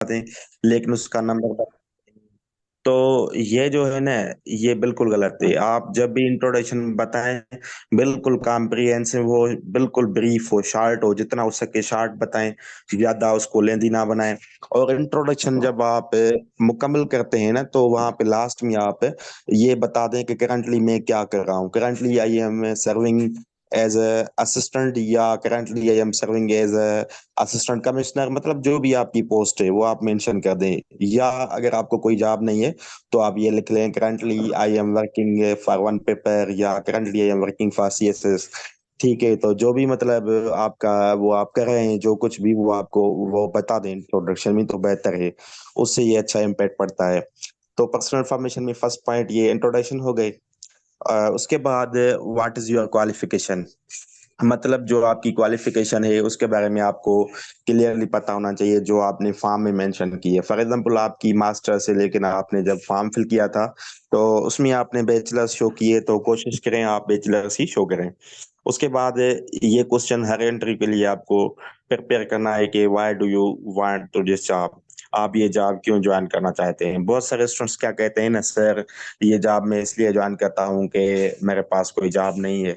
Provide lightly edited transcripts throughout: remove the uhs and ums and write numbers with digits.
दें, लेकिन उसका नंबर तो ये जो है ना, ये बिल्कुल गलत है। आप जब भी इंट्रोडक्शन बताएँ, बिल्कुल कॉम्प्रिहेंसिव हो, बिल्कुल ब्रीफ हो, शॉर्ट हो, जितना हो सके शॉर्ट बताएँ, ज़्यादा उसको लेंथी ना बनाएँ। और इंट्रोडक्शन जब आप मुकम्मल करते हैं ना, तो वहाँ पे लास्ट में आप ये बता दें कि करंटली मैं क्या कर रहा हूँ। Currently I am serving as a assistant, या currently I am serving as a assistant commissioner, मतलब जो भी आपकी पोस्ट है वो आप मेंशन कर दें। या अगर आपको कोई जॉब नहीं है तो आप ये लिख लें, currently I am working for one paper, या currently I am working for CSS. ठीक है, तो जो भी मतलब आपका वो आप कर रहे हैं, जो कुछ भी वो आपको वो बता दें इंट्रोडक्शन में, तो बेहतर है। उससे ये अच्छा इम्पैक्ट पड़ता है। तो पर्सनल इन्फॉर्मेशन में फर्स्ट पॉइंट ये इंट्रोडक्शन हो गई। उसके बाद व्हाट इज़ योर क्वालिफिकेशन, मतलब जो आपकी क्वालिफ़िकेशन है उसके बारे में आपको क्लियरली पता होना चाहिए, जो आपने फॉर्म में मेंशन की है। फॉर एग्ज़ाम्पल आपकी मास्टर्स है, लेकिन आपने जब फॉर्म फिल किया था, तो उसमें आपने बैचलर्स शो किए, तो कोशिश करें आप बैचलर्स ही शो करें। उसके बाद ये क्वेश्चन हर एंट्री के लिए आपको प्रिपेयर करना है कि why do you want to this job? आप ये जॉब क्यों जॉइन करना चाहते हैं? बहुत सारे स्टूडेंट्स क्या कहते हैं ना, सर ये जॉब मैं इसलिए जॉइन करता हूँ कि मेरे पास कोई जॉब नहीं है।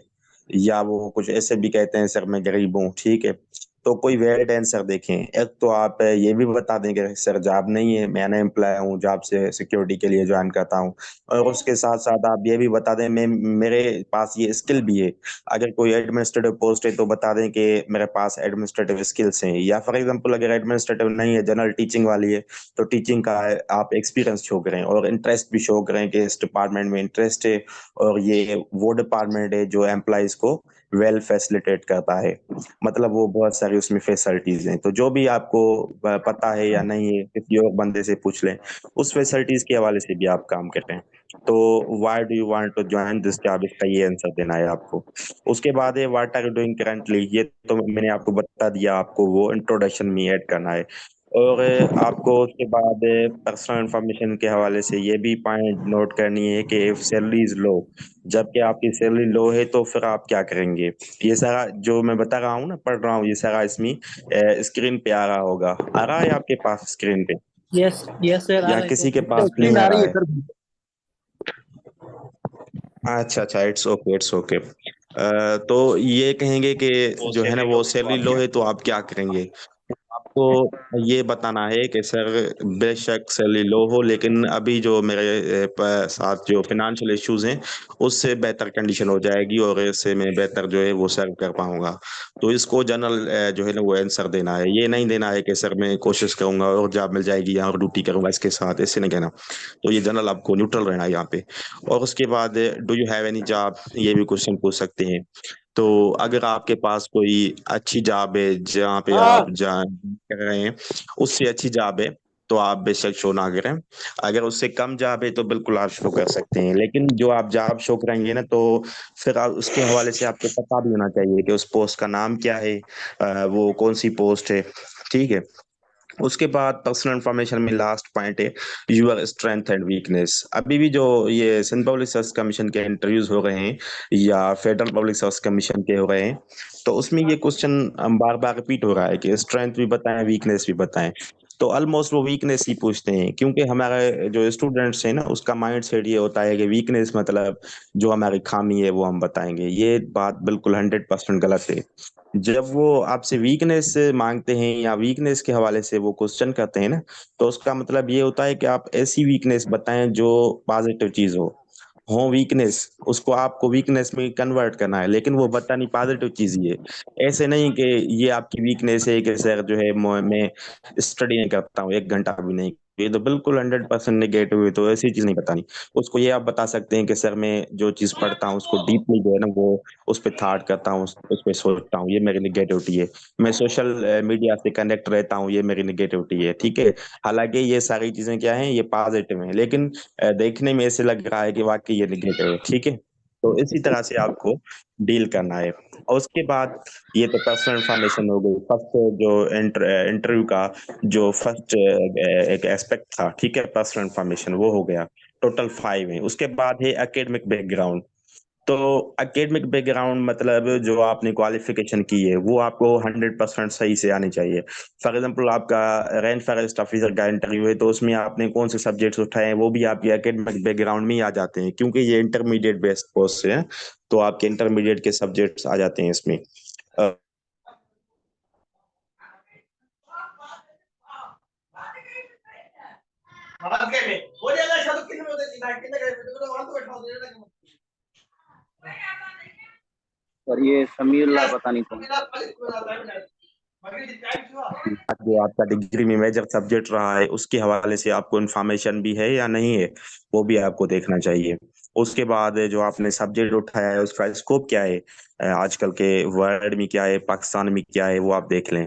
या वो कुछ ऐसे भी कहते हैं, सर मैं गरीब हूँ, ठीक है? तो कोई वैलिड आंसर देखें। एक तो आप ये भी बता दें कि सर जॉब नहीं है, मैं अनएम्प्लॉय हूँ, जॉब से सिक्योरिटी के लिए जॉइन करता हूँ। और उसके साथ-साथ आप ये भी बता दें, मैं मेरे पास ये स्किल भी है। अगर कोई एडमिनिस्ट्रेटिव पोस्ट है तो बता दें कि मेरे पास एडमिनिस्ट्रेटिव स्किल्स हैं, या फॉर एग्ज़ाम्पल अगर एडमिनिस्ट्रेटिव नहीं है, जनरल टीचिंग वाली है, तो टीचिंग का आप एक्सपीरियंस शो करें, और इंटरेस्ट भी शो करें कि इस डिपार्टमेंट में इंटरेस्ट है, और ये वो डिपार्टमेंट है जो एम्प्लॉइज़ को वेल फैसिलिटेट करता है। मतलब वो बहुत सारी उसमें फैसिलिटीज़ हैं। तो जो भी आपको पता है या नहीं है, किसी और बंदे से पूछ लें, उस फैसिलिटीज़ के हवाले से भी आप काम करें। तो why do you want to join this job, इसका ये आंसर देना है आपको। उसके बाद है what are you doing currently, ये तो मैंने आपको बता दिया, आपको वो इंट्रोडक्शन में ऐड करना है। और आपको उसके बाद पर्सनल इन्फॉर्मेशन के हवाले से ये भी पॉइंट नोट करनी है कि इफ सैलरी इज़ लो, जबकि आपकी सैलरी लो है तो फिर आप क्या करेंगे? ये सारा जो मैं बता रहा हूँ ना, पढ़ रहा हूँ, ये सारा इसमें स्क्रीन पे आ रहा होगा। आ रहा है आपके पास स्क्रीन पे? यस, यस सर आ या रहा है किसी सर। के पास नहीं स्क्रीन आ आ रही रहा है है? सर। अच्छा, अच्छा, इट्स ओके, इट्स ओके। तो ये कहेंगे कि जो है ना वो सैलरी लो है तो आप क्या करेंगे? आपको ये बताना है कि सर बेशक सैलरी लो हो, लेकिन अभी जो मेरे साथ जो फ़ाइनेंशियल इश्यूज़ हैं, उससे बेहतर कंडीशन हो जाएगी, और इससे मैं बेहतर जो है वो सर्व कर पाऊँगा। तो इसको जनरल जो है ना वो आंसर देना है। ये नहीं देना है कि सर मैं कोशिश करूँगा और जॉब मिल जाएगी यहाँ, और ड्यूटी करूँगा इसके साथ, ऐसे नहीं कहना। तो ये जनरल आपको न्यूट्रल रहना है यहाँ पे। और उसके बाद do you have any job, ये भी क्वेश्चन पूछ सकते हैं। तो अगर आपके पास कोई अच्छी जॉब है, जहाँ पे हाँ। आप जा कर रहे हैं, उससे अच्छी जॉब है, तो आप बेशक शो ना करें। अगर उससे कम जॉब है, तो बिल्कुल आप शो कर सकते हैं। लेकिन जो आप जॉब शो कराएँगे ना, तो फिर आप उसके हवाले से आपको पता भी होना चाहिए कि उस पोस्ट का नाम क्या है, वो कौन-सी पोस्ट है, ठीक है? उसके बाद पर्सनल इन्फॉर्मेशन में लास्ट पॉइंट है योर स्ट्रेंथ एंड वीकनेस। अभी भी जो ये सेंट्रल पब्लिक सर्विस कमीशन के इंटरव्यूज हो रहे हैं, या फेडरल पब्लिक सर्विस कमीशन के हो रहे हैं, तो उसमें ये क्वेश्चन बार बार रिपीट हो रहा है कि स्ट्रेंथ भी बताएं, वीकनेस भी बताएं। तो ऑलमोस्ट वो वीकनेस ही पूछते हैं, क्योंकि हमारे जो स्टूडेंट्स हैं ना, उसका माइंड सेट ये होता है कि वीकनेस मतलब जो हमारी खामी है वो हम बताएंगे। ये बात बिल्कुल 100% गलत है। जब वो आपसे वीकनेस माँगते हैं, या वीकनेस के हवाले से वो क्वेश्चन करते हैं ना, तो उसका मतलब ये होता है कि आप ऐसी वीकनेस बताएँ जो पॉज़िटिव चीज़ हो वीकनेस, उसको आपको वीकनेस में कन्वर्ट करना है, लेकिन वो बतानी पॉज़िटिव चीज़ ही है। ऐसे नहीं कि ये आपकी वीकनेस है कि सर जो है मैं स्टडी नहीं करता हूँ, 1 घंटा भी नहीं। ये तो बिल्कुल 100% नेगेटिव है, तो ऐसी चीज़ नहीं बतानी। उसको ये आप बता सकते हैं कि सर मैं जो चीज़ पढ़ता हूँ उसको डीपली जो है ना वो उस पे थॉट करता हूँ, उस पे सोचता हूँ, ये मेरी नेगेटिविटी है। मैं सोशल मीडिया से कनेक्ट रहता हूँ, ये मेरी नेगेटिविटी है, ठीक है? हालाँकि ये सारी चीज़ें क्या हैं, ये पॉज़िटिव हैं, लेकिन देखने में ऐसे लग रहा है कि वाक़ई ये नेगेटिव है, ठीक है? तो इसी तरह से आपको डील करना है। और उसके बाद ये तो पर्सनल इन्फॉर्मेशन हो गई, फर्स्ट जो इंटरव्यू का जो फर्स्ट एक एस्पेक्ट था, ठीक है? पर्सनल इन्फॉर्मेशन वो हो गया, टोटल 5 है। उसके बाद है एकेडमिक बैकग्राउंड। तो एकेडमिक बैकग्राउंड मतलब जो आपने क्वालिफिकेशन की है वो आपको 100% सही से आनी चाहिए। फॉर एग्जांपल आपका रैंक फॉरेस्ट ऑफिसर का इंटरव्यू है, तो उसमें आपने कौन से सब्जेक्ट्स उठाए हैं वो भी आपके एकेडमिक बैकग्राउंड में ही आ जाते हैं, क्योंकि ये इंटरमीडिएट बेस्ड कोर्स है। तो आपके इंटरमीडिएट के सब्जेक्ट्स आ जाते हैं इसमें। अ, और ये समीउल्लाह पता नहीं कौन। जो आपका डिग्री में मेजर सब्जेक्ट रहा है उसके हवाले से आपको इन्फॉर्मेशन भी है या नहीं है, वो भी आपको देखना चाहिए। उसके बाद जो आपने सब्जेक्ट उठाया है उसका स्कोप क्या है, आजकल के वर्ल्ड में क्या है, पाकिस्तान में क्या है, वो आप देख लें।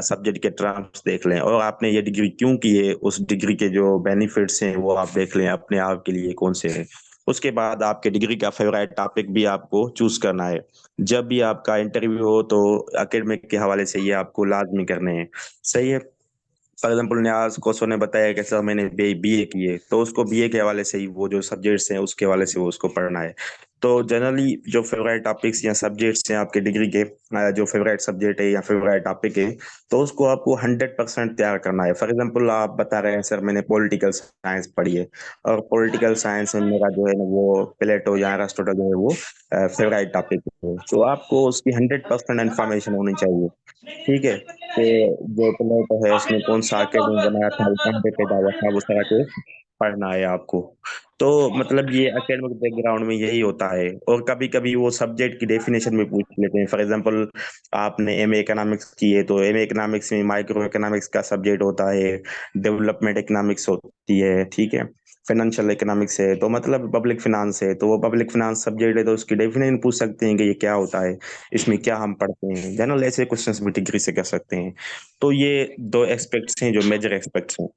सब्जेक्ट के टर्म्स देख लें, और आपने ये डिग्री क्यों की है, उस डिग्री के जो बेनिफिट्स हैं वो आप देख लें अपने आप के लिए कौन से हैं। उसके बाद आपके डिग्री का फेवरेट टॉपिक भी आपको चूज करना है। जब भी आपका इंटरव्यू हो तो एकेडमिक के हवाले से ये आपको लाजमी करने हैं। सही है। फॉर एग्जाम्पल न्याज को ने बताया कि सर मैंने बीए की है, तो उसको बीए के हवाले से ही वो जो सब्जेक्ट्स हैं उसके हवाले से वो उसको पढ़ना है। तो जनरली जो फेवरेट टॉपिक्स या सब्जेक्ट्स हैं आपके डिग्री के, जो फेवरेट सब्जेक्ट है या फेवरेट टॉपिक है, तो उसको आपको 100% तैयार करना है। फॉर एग्जाम्पल आप बता रहे हैं सर मैंने पॉलिटिकल साइंस पढ़ी है, और पॉलिटिकल साइंस में मेरा जो है ना वो प्लेटो या अरिस्टोटल जो है वो फेवरेट टॉपिक है, तो आपको उसकी 100% इन्फॉर्मेशन होनी चाहिए। ठीक है। कि जो प्लेटो है उसने कौन सा आर्केड में बनाया था, वो कहाँ पे पैदा हुआ था, वो सारा कुछ पढ़ना है आपको। तो मतलब ये एकेडमिक बैकग्राउंड में यही होता है। और कभी कभी वो सब्जेक्ट की डेफिनेशन भी पूछ लेते हैं। फॉर एग्जांपल आपने एमए इकोनॉमिक्स की है, तो एमए इकोनॉमिक्स में माइक्रो इकोनॉमिक्स का सब्जेक्ट होता है, डेवलपमेंट इकोनॉमिक्स होती है, ठीक है, फाइनेंशियल इकोनॉमिक्स है, तो मतलब पब्लिक फिनांस है, तो वो पब्लिक फिनांस सब्जेक्ट है, तो उसकी डेफिनेशन पूछ सकते हैं कि ये क्या होता है, इसमें क्या हम पढ़ते हैं। जनरल ऐसे क्वेश्चंस भी डिग्री से कर सकते हैं। तो ये दो एस्पेक्ट्स हैं जो मेजर एस्पेक्ट्स हैं।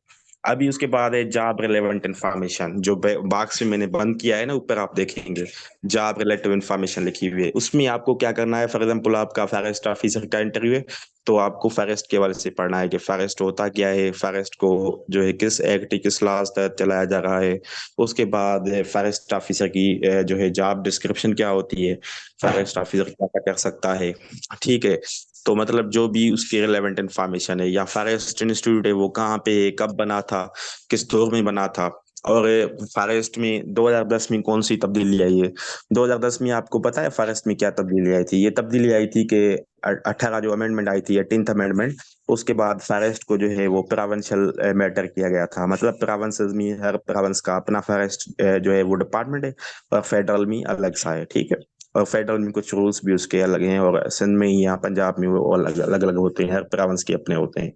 अभी उसके बाद है जॉब रिलेवेंट इन्फॉर्मेशन, जो बॉक्स में मैंने बंद किया है ना, ऊपर आप देखेंगे जॉब रिलेटिव इन्फॉर्मेशन लिखी हुई है। उसमें आपको क्या करना है, फॉर एग्जाम्पल आपका फॉरेस्ट ऑफिसर का इंटरव्यू है, तो आपको फॉरेस्ट के बारे से पढ़ना है कि फॉरेस्ट होता क्या है, फॉरेस्ट को जो है किस एक्ट किस लॉज तहत चलाया जा रहा है। उसके बाद फॉरेस्ट ऑफिसर की जो है जॉब डिस्क्रिप्शन क्या होती है, फॉरेस्ट ऑफिसर क्या क्या कर सकता है। ठीक है। तो मतलब जो भी उसकी रिलेवेंट इंफॉर्मेशन है, या फॉरेस्ट इंस्टीट्यूट है वो कहाँ पे कब बना था, किस दौर में बना था, और फॉरेस्ट में 2010 में कौन सी तब्दीली आई है। 2010 में आपको पता है फॉरेस्ट में क्या तब्दीली आई थी? ये तब्दीली आई थी कि 18 जो अमेंडमेंट आई थी, 18th अमेंडमेंट, उसके बाद फॉरेस्ट को जो है वो प्रोविंशियल मैटर किया गया था। मतलब प्रोविंसेस में हर प्रोविंस का अपना फॉरेस्ट जो है वो डिपार्टमेंट है, और फेडरल में अलग सा है, ठीक है। और फेडरल में कुछ रूल्स भी उसके अलग हैं, और सिंध में या पंजाब में वो अलग अलग अलग होते हैं, हर प्रोविंस के अपने होते हैं।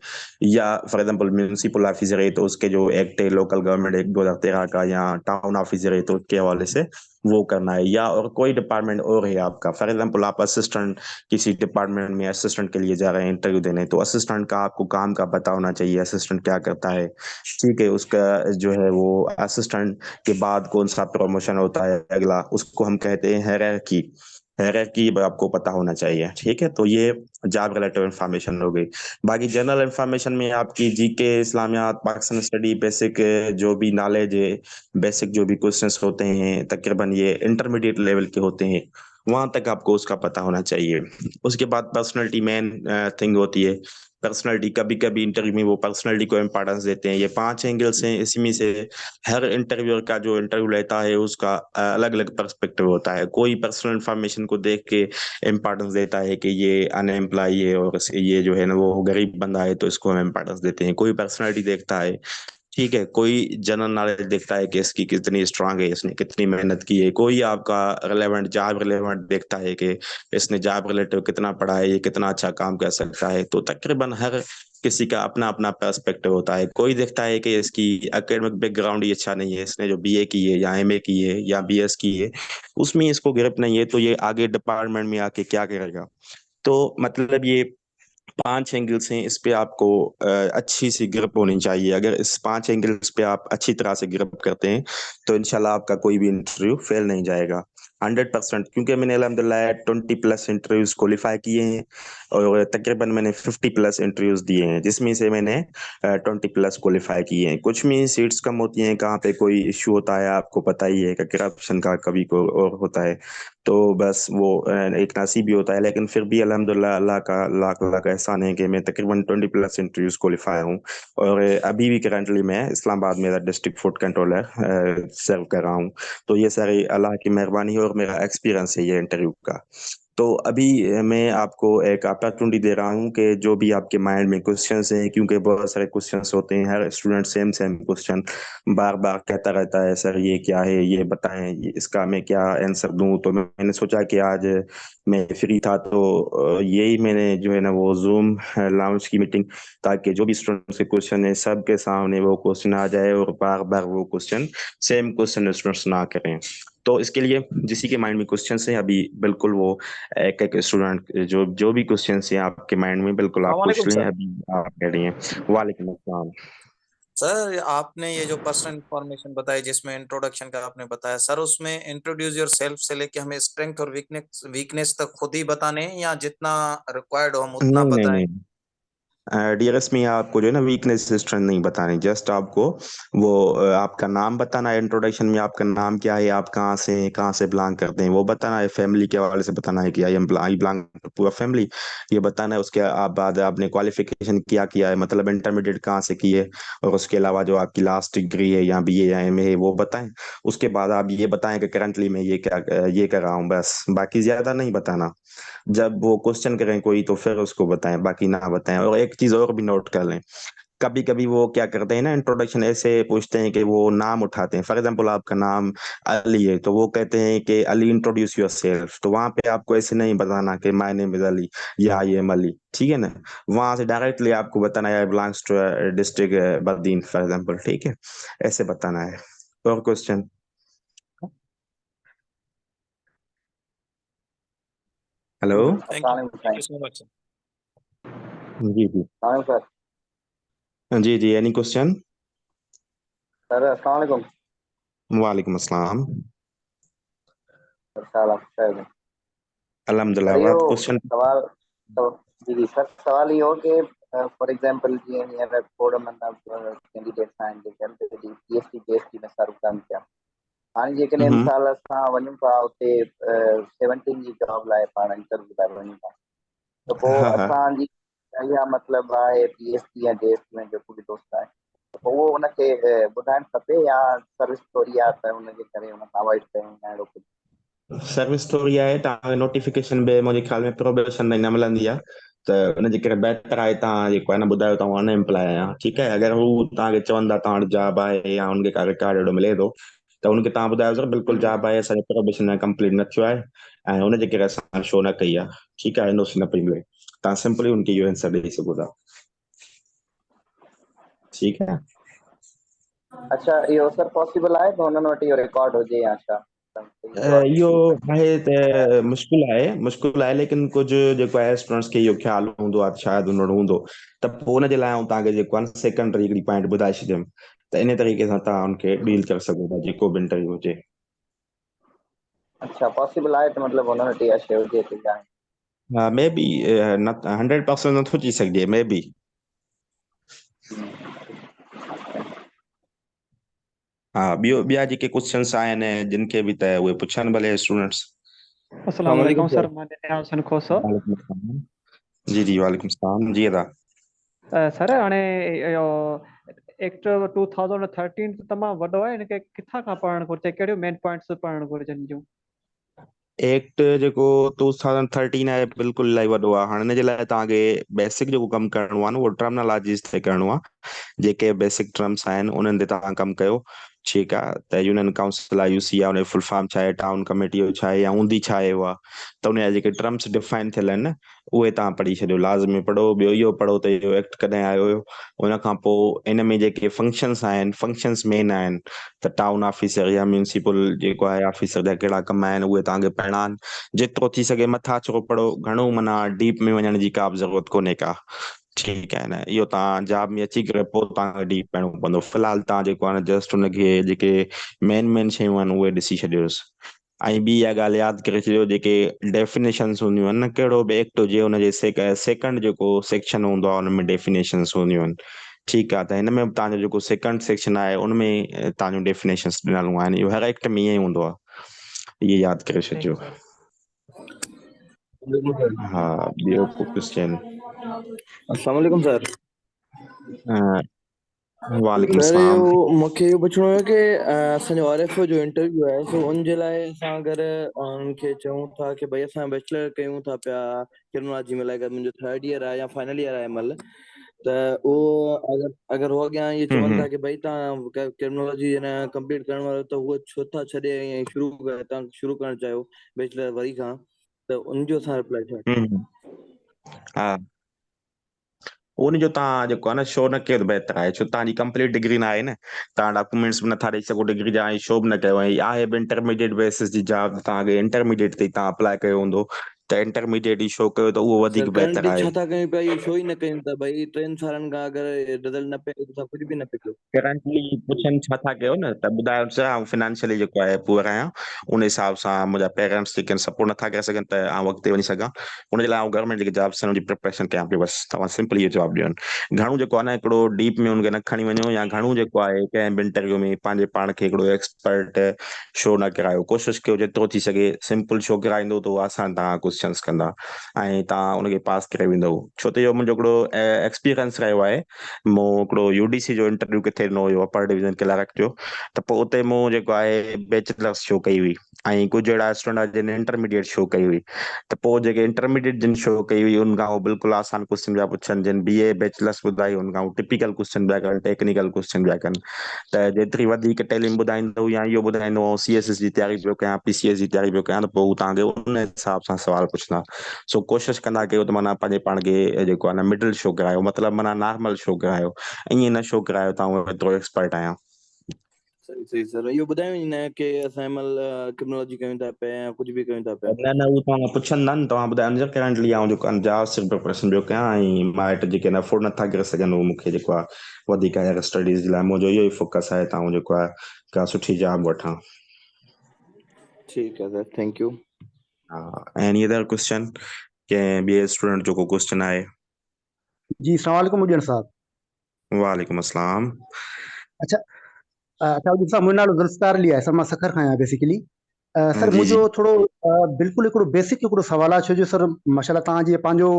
या फॉर एग्जांपल म्यूनिसिपल ऑफिसर है, तो उसके जो एक्ट है लोकल गवर्नमेंट एक्ट 2013 का, या टाउन ऑफिसर है तो उसके हवाले से वो करना है। या और कोई डिपार्टमेंट और है आपका, फॉर एग्जांपल आप असिस्टेंट किसी डिपार्टमेंट में असिस्टेंट के लिए जा रहे हैं इंटरव्यू देने, तो असिस्टेंट का आपको काम का पता होना चाहिए, असिस्टेंट क्या करता है। ठीक है। उसका जो है वो असिस्टेंट के बाद कौन सा प्रमोशन होता है अगला, उसको हम कहते हैं हायरार्की। हायरार्की आपको पता होना चाहिए, ठीक है। तो ये जॉब रिलेटेड इन्फॉर्मेशन हो गई। बाकी जनरल इन्फॉर्मेशन में आपकी जीके, इस्लामियात, पाकिस्तान स्टडी, बेसिक जो भी नॉलेज है, बेसिक जो भी क्वेश्चंस होते हैं, तकरीबन ये इंटरमीडिएट लेवल के होते हैं, वहां तक आपको उसका पता होना चाहिए। उसके बाद पर्सनैलिटी मेन थिंग होती है। पर्सनैलिटी कभी कभी इंटरव्यू में वो पर्सनैलिटी को इम्पोर्टेंस देते हैं। ये 5 एंगल्स हैं, इसमें से हर इंटरव्यूअर का जो इंटरव्यू लेता है उसका अलग अलग पर्सपेक्टिव होता है। कोई पर्सनल इंफॉर्मेशन को देख के इम्पोर्टेंस देता है कि ये अनएम्प्लॉय है और ये जो है ना वो गरीब बंदा है, तो इसको हम इम्पोर्टेंस देते हैं। कोई पर्सनैलिटी देखता है, ठीक है, कोई जनरल नॉलेज देखता है कि इसकी कितनी स्ट्रांग है, इसने कितनी मेहनत की है। कोई आपका रिलेवेंट जॉब रिलेवेंट देखता है कि इसने जॉब रिलेटिव कितना पढ़ा है, ये कितना अच्छा काम कर सकता है। तो तकरीबन हर किसी का अपना अपना पर्सपेक्टिव होता है। कोई देखता है कि इसकी एकेडमिक बैकग्राउंड ही अच्छा नहीं है, इसने जो बीए की है या एमए की है या बीएस की है उसमें इसको ग्रिप नहीं है, तो ये आगे डिपार्टमेंट में आके क्या करेगा। तो मतलब ये 5 एंगल्स हैं, इस पे आपको अच्छी सी ग्रिप होनी चाहिए। अगर इस 5 एंगल्स पे आप अच्छी तरह से ग्रिप करते हैं तो इंशाल्लाह आपका कोई भी इंटरव्यू फेल नहीं जाएगा। 100%, क्योंकि मैंने अल्हम्दुलिल्लाह 20+ इंटरव्यूज क्वालिफाई किए हैं और तकरीबन मैंने 50+ इंटरव्यूज दिए हैं, जिसमें से मैंने 20+ क्वालिफाई किए हैं। कुछ में सीट्स कम होती हैं, कहाँ पे कोई इश्यू होता है, आपको पता ही है कि करप्शन का कभी को और होता है, तो बस वो एक नसीब ही होता है। लेकिन फिर भी अल्हम्दुलिल्लाह अल्लाह का लाख लाख एहसान है कि मैं तकरीबन 20+ इंटरव्यूज क्वालिफाई हूँ। और अभी भी करंटली मैं इस्लामाबाद में डिस्ट्रिक्ट फूड कंट्रोलर सर्व कर रहा हूँ। तो ये सारी अल्लाह की मेहरबानी है और मेरा एक्सपीरियंस है ये इंटरव्यू का। तो अभी मैं आपको एक अपॉर्चुनिटी दे रहा हूँ कि जो भी आपके माइंड में क्वेश्चंस हैं, क्योंकि बहुत सारे क्वेश्चंस होते हैं, हर स्टूडेंट सेम सेम क्वेश्चन बार बार कहता रहता है, सर ये क्या है, ये बताएं, इसका मैं क्या आंसर दूं। तो मैंने सोचा कि आज मैं फ्री था, तो यही मैंने जो है ना वो जूम लॉन्च की मीटिंग, ताकि जो भी स्टूडेंट्स के क्वेश्चन है सबके सामने वो क्वेश्चन आ जाए और बार बार वो क्वेश्चन सेम क्वेश्चन स्टूडेंट्स ना करें। तो इसके लिए जिसी के माइंड में क्वेश्चंस हैं अभी बिल्कुल वो एक एक स्टूडेंट जो जो भी क्वेश्चंस हैं आपके माइंड में बिल्कुल आप पूछ अस्सलामुअलैकुम लें, सर। अभी आप रेडी हैं। वालेकुम अस्सलाम। सर आपने ये जो पर्सनल इंफॉर्मेशन बताई, जिसमें इंट्रोडक्शन का आपने बताया सर, उसमें इंट्रोड्यूस योर सेल्फ से लेके हमें स्ट्रेंथ और वीकनेस वीकनेस तक खुद ही बताने हैं, या जितना रिक्वायर्ड हो हम उतना नहीं नहीं बताएं? नहीं, डीएलएस में आपको जो है ना वीकनेस स्ट्रेंथ नहीं बतानी, जस्ट आपको वो आपका नाम बताना है। इंट्रोडक्शन में आपका नाम क्या है, आप कहाँ से बिलोंग करते हैं वो बताना है। फैमिली के हवाले से बताना है कि आई बिलोंग पूरा फैमिली, ये बताना है। उसके बाद आपने क्वालिफिकेशन क्या किया है, मतलब इंटरमीडिएट कहाँ से की है, और उसके अलावा जो आपकी लास्ट डिग्री है या बीए या एमए है वो बताएं। उसके बाद आप ये बताएं कि करंटली मैं ये कर रहा हूँ, बस बाकी ज्यादा नहीं बताना। जब वो क्वेश्चन करें कोई तो फिर उसको बताएं, बाकी ना बताएं। और एक चीज और भी नोट कर लें, कभी कभी वो क्या करते हैं ना, इंट्रोडक्शन ऐसे पूछते हैं कि वो नाम उठाते हैं। फॉर एग्जांपल आपका नाम अली है, तो वो कहते हैं कि अली इंट्रोड्यूस योर सेल्फ, तो वहां पे आपको ऐसे नहीं बताना कि माय नेम इज अली या आई एम अली, ठीक है ना। वहां से डायरेक्टली आपको बताना है I belongs to district Badin, for example, ठीक है, ऐसे बताना है। और क्वेश्चन? हेलो। थैंक यू, अस्सलाम थैंक वालेकुम यू सो मच। जी जी। सर। जी जी, एनी क्वेश्चन? सर अस्सलाम वालेकुम। वालेकुम अस्सलाम। सर साहब आप खैर हैं? अल्हम्दुलिल्लाह। अरे आप वो क्वेश्चन? सवाल तो जी जी सर, सवाल ये हो कि फॉर एग्जांपल जीअं हींअर खोड़ मतिलबु कैंडिडेट्स आहिनि जेके ऑलरेडी पीएचडी पीएचडी में सर्व कनि पिया। हाणे जेकॾहिं हम्म। मिसाल असां वञूं था उते 17 जी जॉब लाइ पाण इंटरव्यू लाइ वञूं था, त पोइ हाँ हाँ। असांजी इहा मतिलबु आहे पीएचडी या जेएसडी में जेको बि दोस्त आहे, त पोइ उहो उनखे ॿुधाइणु खपे या सर्विस थोरी आहे त हुनजे करे हुन खां अवॉइड कयूं या अहिड़ो कुझु? सर्विस थोरी आहे, तव्हांखे नोटिफिकेशन बि मुंहिंजे ख्याल में प्रोबेशन ताईं न मिलंदी आहे, त हुनजे करे बेटर आहे तव्हां जेको आहे न ॿुधायो तव्हां अनएम्प्लॉय आहियां, ठीकु आहे। अगरि हू तव्हांखे चवंदा तव्हां वटि जॉब आहे या हुनखे का रिकॉर्ड अहिड़ो मिले थो, त हुनखे तव्हां ॿुधायो सर बिल्कुलु जॉब आहे, असांजो प्रोबेशन कंप्लीट न थियो आहे ऐं हुनजे करे असां शो न कई आहे, ठीकु आहे, एनओसी न पई मिले। तव्हां सिंपली हुनखे इहो आंसर ॾेई सघो था, ठीकु आहे। अच्छा, इहो सर पॉसिबल आहे त हुननि वटि इहो रिकॉर्ड हुजे या छा? जॉब इहो रिसीव आहे त मुश्किल आहे, लेकिन कुझु जेको आहे स्टूडेंट्स खे इहो ख़्यालु हूंदो आहे, शायदि हुन वटि हूंदो, त पोइ हुनजे लाइ आउं तव्हांखे जेको आहे न सेकेंडरी हिकिड़ी पॉइंट ॿुधाए छॾियमि, त इन तरीक़े सां तव्हां हुनखे डील करे सघो था जेको बि इंटरव्यू हुजे। अच्छा पॉसिबल आहे त मतिलबु हुननि वटि इहा शइ हुजे त ॼाण? हा, मे बी, न 100% नथो थी सघे, मे बी। हा, ॿिया जेके क्वेश्चंस आहिनि जिन खे बि, त उहे पुछनि भले स्टूडेंट्स। अस्सलाम वालेकुम सर, मां निहाल हसन खोसो। वालेकुम अस्सलाम। जी जी, वालेकुम सलाम जी अदा। सर हाणे इहो एक्ट 2013 तमामु वॾो आहे, हिनखे किथां खां पढ़णु घुरिजे, कहिड़ियूं मेन पॉइंट्स पढ़णु घुरिजनि जूं? एक्ट जेको 2013 आहे बिल्कुलु इलाही वॾो आहे। हाणे हिन जे लाइ तव्हांखे बेसिक जेको कमु करिणो आहे न, उहो टर्मिनोलॉजीस ते करिणो आहे। जेके बेसिक टर्म्स आहिनि उन्हनि ते तव्हां कमु कयो, ठीकु आहे। त यूनियन काउंसिल आहे, यूसी आहे, उन फुल फॉर्म छा आहे, टाउन कमेटी जो छा आहे या ऊंदी छा आहे उहा, त उन जा जेके टर्म्स डिफाइन थियल आहिनि न, उहे तव्हां पढ़ी छॾियो, लाज़मी पढ़ो। ॿियो इहो पढ़ो त इहो एक्ट कॾहिं आयो हुयो। उन खां पोइ इन में जेके फंक्शंस आहिनि, फंक्शंस मेन आहिनि, त टाउन ऑफिसर या म्यूनिसिपल जेको आहे ऑफिसर जा कहिड़ा कम आहिनि उहे तव्हांखे पढ़णा आहिनि। जेतिरो थी सघे मथां छो पढ़ो, घणो माना डीप में वञण जी का बि ज़रूरत कोन्हे का, ठीकु आहे न। इहो तव्हां जॉब में अची करे पोइ तव्हांखे डीप पढ़णो पवंदो। फ़िलहाल तव्हां जेको आहे न जस्ट हुनखे जेके मेन मेन शयूं आहिनि उहे ॾिसी छॾियोसि, ऐं ॿी इहा ॻाल्हि यादि करे छॾियो, जेके डेफिनेशन्स हूंदियूं आहिनि न, कहिड़ो बि एक्ट हुजे हुनजे सेकंड जेको सेक्शन हूंदो आहे हुन में डेफिनेशन्स हूंदियूं आहिनि। ठीकु आहे, त हिन में तव्हांजो जेको सेकंड सेक्शन आहे उनमें तव्हांजूं डेफिनेशन्स ॾिनल आहिनि। इहो हर एक्ट में ईअं ई हूंदो आहे, इहे यादि करे छॾिजो। हा, ॿियो को क्वेश्चन? अस्सलाम वालेकुम सर। वालेकुम सर सलाम। इहो मूंखे इहो पुछिणो हुयो की असांजो RFO जो इंटरव्यू आहे, सो उन जे लाइ असां अगरि उनखे चऊं था की भई असां बैचलर कयूं था पिया क्रिमिनोलॉजी में, लाइक मुंहिंजो 3rd ईयर आहे या फाइनल ईयर आहे महिल, त उहो अगरि उहो अॻियां इहे चवनि था की भई तव्हां क्रिमिनोलॉजी कंप्लीट करण वारो, त उहो छो था छॾे ऐं तव्हां शुरू करणु चाहियो बैचलर वरी खां, त उनजो असां रिप्लाई छा? हा, उनजो तव्हां जेको आहे न शो न कयो त बहितर आहे, छो तव्हांजी कंप्लीट डिग्री न आहे न, तव्हां डॉक्यूमेंट्स बि नथा ॾेई सघो डिग्री जा, ऐं शो बि न कयो। ऐं आहे बि इंटरमीडिएट बेसिस जी जॉब, तव्हांखे इंटरमीडिएट ते तव्हां अप्लाई कयो हूंदो, त इंटरमीडिएट ई शो कयो त उहो वधीक सर बहितर करंटली आहे। छा था कयूं पिया, इहो शो ई न कयूं था भई 3 सालनि खां अगरि रिज़ल्ट न पियो त कुझु बि न पियो कयो। करंटली पुछनि छा था कयो न, त ॿुधायो छा फाइनेंशियली जेको आहे पुअर आहियां, उन हिसाब सां मुंहिंजा पेरेंट्स जेके आहिनि सपोर्ट नथा करे सघनि त आउं अॻिते वञी सघां, उनजे लाइ आउं गवर्नमेंट जेके जॉब्स आहिनि उनजी प्रिपरेशन कयां पियो। बसि तव्हां सिंपली इहो जवाबु ॾियो। घणो जेको आहे न हिकिड़ो डीप में हुनखे न खणी वञो, या घणो जेको आहे कंहिं बि इंटरव्यू में पंहिंजे पाण खे हिकिड़ो एक्सपर्ट शो न करायो। कोशिशि कयो जेतिरो थी सघे सिंपल शो कराईंदो त आसान तव्हां क्वेश्चन्स कंदा ऐं तव्हां उनखे पास करे वेंदव। छो त इहो मुंहिंजो हिकिड़ो एक्सपीरियंस रहियो आहे। मूं हिकिड़ो UDC जो इंटरव्यू किथे ॾिनो हुयो, अपर डिवीजन क्लर्क जो, त पोइ उते मूं जेको आहे बैचलर्स शो कई हुई, ऐं कुझु अहिड़ा स्टूडेंट जिन इंटरमीडिएट शो कई हुई। त पोइ जेके इंटरमीडिएट जिन शो कई हुई उन खां उहो बिल्कुलु आसान क्वेश्चन पिया पुछनि, जिन BA बैचलर्स ॿुधाई उन खां टिपिकल क्वेश्चन पिया कनि, टेक्निकल क्वेश्चन पिया कनि। त जेतिरी वधीक टेलिंग ॿुधाईंदो या इहो ॿुधाईंदो CSS जी तयारी पियो कयां, PCS जी तयारी पियो कयां, त पोइ तव्हांखे उन हिसाब सां सवाल पुछंदा। सो कोशिशि कंदा कयो त माना पंहिंजे पाण खे जेको आहे न मिडिल शो करायो, मतिलबु माना नॉर्मल शो करायो, ईअं न शो करायो तव्हां एतिरो एक्सपर्ट आहियां। सही सही सर, इहो ॿुधायो ई न की असां महिल क्रिमिनोलॉजी कयूं था पिया या कुझु बि कयूं था पिया। न न, उहो तव्हां पुछंदा न, तव्हां ॿुधायो करंटली आउं जेको आहे जावा सिर्फ़ु प्रिपरेशन पियो कयां, ऐं माइट जेके अफोर्ड नथा करे सघनि उहो मूंखे जेको आहे वधीक हायर स्टडीज़ जे लाइ मुंहिंजो इहो ई फोकस आहे, तव्हां जेको आहे का सुठी जॉब वठां। ठीकु आहे सर, थैंक यू। हा, एनी अदर क्वेश्चन? कंहिं ॿिए स्टूडेंट जो को क्वेश्चन आहे? जी अस्सलाम वालेकुम मुजन साहब। वालेकुम अस्सलाम। अच्छा अच्छा मुंहिंजो साहब, मुंहिंजो नालो ज़ुल्फ़िकार अली आहे सर, मां सखर खां आहियां बेसिकली। सर जी जी मुंहिंजो थोरो बिल्कुलु हिकिड़ो बेसिक हिकिड़ो सवाल आहे, छो जो सर माशाल्लाह तव्हां जीअं पंहिंजो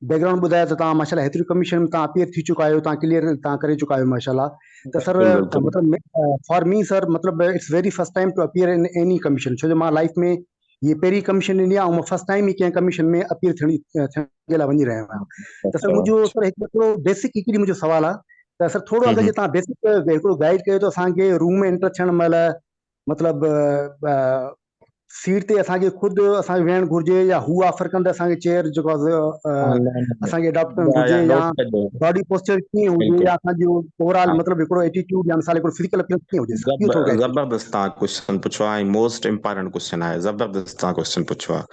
बैकग्राउंड ॿुधायो त तव्हां माशाल्लाह हेतिरी कमीशन में तव्हां अपीयर थी चुका आहियो, तव्हां क्लियर तव्हां करे चुका आहियो माशाल्लाह। त सर बिल्कुलु बिल्कुलु। मतिलबु फॉर मी सर, मतिलबु it's very first time to appear in any commission, छो जो मां लाइफ में ये पहिरीं कमीशन ॾिनी आहे, ऐं मां फर्स्ट टाइम ई कंहिं कमीशन में अपीयर थियण जे लाइ वञी रहियो आहियां। त सर मुंहिंजो सर हिकिड़ो बेसिक हिकिड़ी मुंहिंजो सवाल आहे, त सर थोरो अगरि जे तव्हां बेसिक हिकिड़ो गाइड कयो त असांखे रूम में एंटर थियण महिल मतिलबु सीट ते असांखे ख़ुदि असांखे वेहणु घुरिजे, या हू ऑफर कंदा असांखे चेयर जेको असांखे अडॉप्ट करणु घुरिजे, या नोट कजो। बॉडी पोस्चर कीअं हुजे, बिल्कुलु। या असांजी ओवरऑल हा, मतिलबु हिकिड़ो एटीट्यूड या मिसाल हिकिड़ो फिजिकल अपीयरेंस कीअं हुजे सर, इहो थोरो गाइड कजो। ज़बरदस्त तव्हां क्वेश्चन पुछो आहे, मोस्ट इम्पोर्टेंट क्वेश्चन आहे, ज़बरदस्त तव्हां क्वेश्चन पुछो आहे।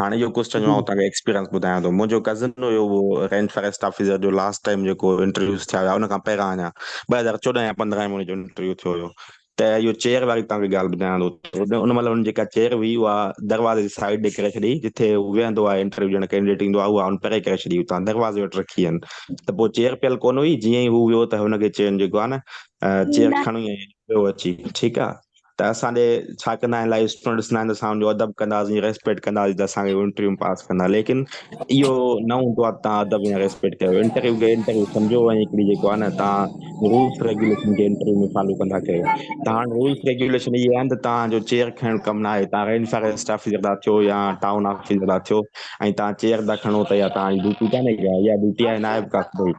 हाणे इहो क्वेश्चन जी मां तव्हांखे एक्सपीरियंस ॿुधायां थो। मुंहिंजो कज़न हुयो, उहो रेंट फॉरेस्ट ऑफिसर जो लास्ट टाइम जेको इंटरव्यूज़ थिया हुया उन खां पहिरियां अञा 2014 या 15 में हुनजो इंटरव्यू थियो हुयो। त इहो चेयर वारी तव्हांखे ॻाल्हि ॿुधायां थो। उन महिल हुन जेका चेयर हुई उहा दरवाज़े जी साइड ॾेई करे छॾी, जिथे हू वेहंदो आहे इंटरव्यू ॼण कैंडिडेट ईंदो आहे, उहा हुन परे करे छॾी, हुतां दरवाज़े वटि रखी आहिनि। त पोइ चेयर पियल कोन हुई, जीअं ई हू वियो त हुनखे चयनि जेको आहे न चेयर खणी वियो अची, ठीकु आहे। त असांजे छा कंदा आहिनि, लाइफ स्टूडेंट ॾिसंदा आहिनि त असां हुनजो अदब कंदासीं, रेस्पेक्ट कंदासीं, त असांखे इंटरव्यू पास कंदा। लेकिन इहो न हूंदो आहे तव्हां अदब या रेस्पेक्ट कयो, इंटरव्यू खे इंटरव्यू सम्झो, ऐं हिकिड़ी जेको आहे न तव्हां रूल्स रेगुलेशन खे इंटरव्यू में फॉलो कंदा कयो। तव्हां रूल्स रेगुलेशन इहे आहिनि त तव्हांजो चेयर खणणु कमु न आहे। तव्हां रेंट फॉरेस्ट ऑफिसर था थियो या टाउन ऑफिसर था थियो, ऐं तव्हां चेयर था खणो, त इहा तव्हांजी ड्यूटी कान्हे, इहा ड्यूटी आहे नाइब काकूई।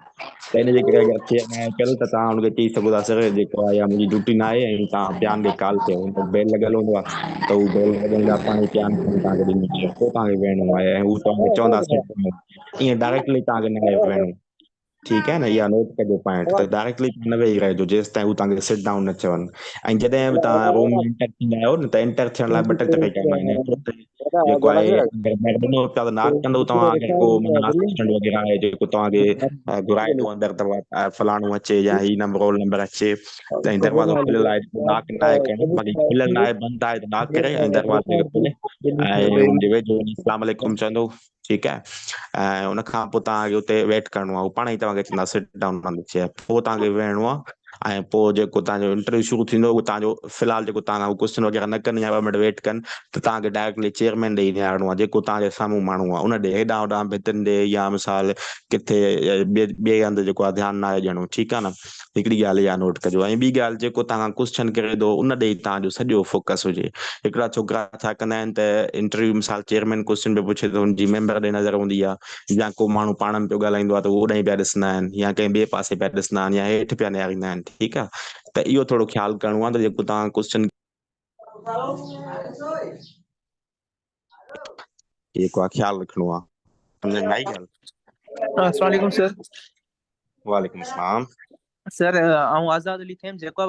त इन जे करे अगरि चेयर न आहे पियल त तव्हां हुनखे चई सघो था, सर जेको आहे मुंहिंजी ड्यूटी न आहे, ऐं तव्हां पियान खे कॉल कयो, हुन बेल लॻल हूंदो आहे, त हू बेल वॼण जा पाण ई पियान खणी तव्हांखे ॾींदो, पोइ तव्हांखे वेहणो आहे, ऐं हू तव्हांखे चवंदा सर ईअं डायरेक्टली तव्हांखे न आहे वेहणो, ठीकु आहे न। इहा नोट कजो पॉइंट, त डायरेक्टली न वेही रहिजो जेसि ताईं हू तव्हांखे सिट डाउन न चवनि। ऐं जॾहिं बि तव्हां रूम में एंटर थींदा आहियो न, त एंटर थियण लाइ ॿ टे तरीक़ा आहिनि। जेको आहे अगरि महिरबानी पिया त नाक कंदो तव्हां अगरि को माना असिस्टेंट वग़ैरह आहे जेको तव्हांखे घुराए थो अंदरि फलाणो अचे या ही नंबर रोल नंबर अचे त ऐं दरवाज़ो खुलियल आहे नाक न आहे करिणो बाक़ी खुलियल आहे बंदि आहे त नाक करे ऐं दरवाज़े खे खोले ऐं हुनजे वेझो अस्सलाम वालेकुम चवंदो ठीकु आहे ऐं उन खां पोइ तव्हांखे उते वेट करिणो आहे हू पाण ई तव्हांखे चवंदा सिट डाउन कंदो चेयर पोइ तव्हांखे वेहणो आहे ऐं पोइ जेको तव्हांजो इंटरव्यू शुरू थींदो उहो तव्हांजो फ़िलहालु जेको तव्हां क्वेश्चन वग़ैरह न कनि या ॿ मिंट वेट कनि त तव्हांखे डायरेक्टली चेयरमैन ॾे निहारणो आहे जेको तव्हांजे साम्हूं माण्हू आहे उन ॾे हेॾां होॾां भितियुनि ॾे या मिसाल किथे ॿिए हंधि जेको आहे ध्यानु न आहे ॾियणो ठीकु आहे न हिकिड़ी ॻाल्हि इहा नोट कजो ऐं ॿी ॻाल्हि जेको तव्हां क्वेश्चन करे थो उन ॾे तव्हांजो सॼो फोकस हुजे हिकिड़ा छोकिरा छा कंदा आहिनि त इंटरव्यू मिसाल चेयरमैन क्वेश्चन पियो पुछे त हुनजी मेंबर ॾे नज़र हूंदी आहे या को माण्हू पाण में पियो ॻाल्हाईंदो आहे त उहो ॾेई पिया ॾिसंदा आहिनि या कंहिं ॿिए पासे पिया ॾिसंदा आहिनि या हेठि पिया निहारींदा आहिनि ठीकु आहे त इहो थोरो ख़्यालु करिणो आहे त जेको तव्हां क्वेश्चन जेको आहे ख़्यालु रखिणो आहे सम्झ में आई ॻाल्हि अस्सलाम वालेकुम सर वालेकुम सलाम सर आऊं आज़ाद अली थेम जेको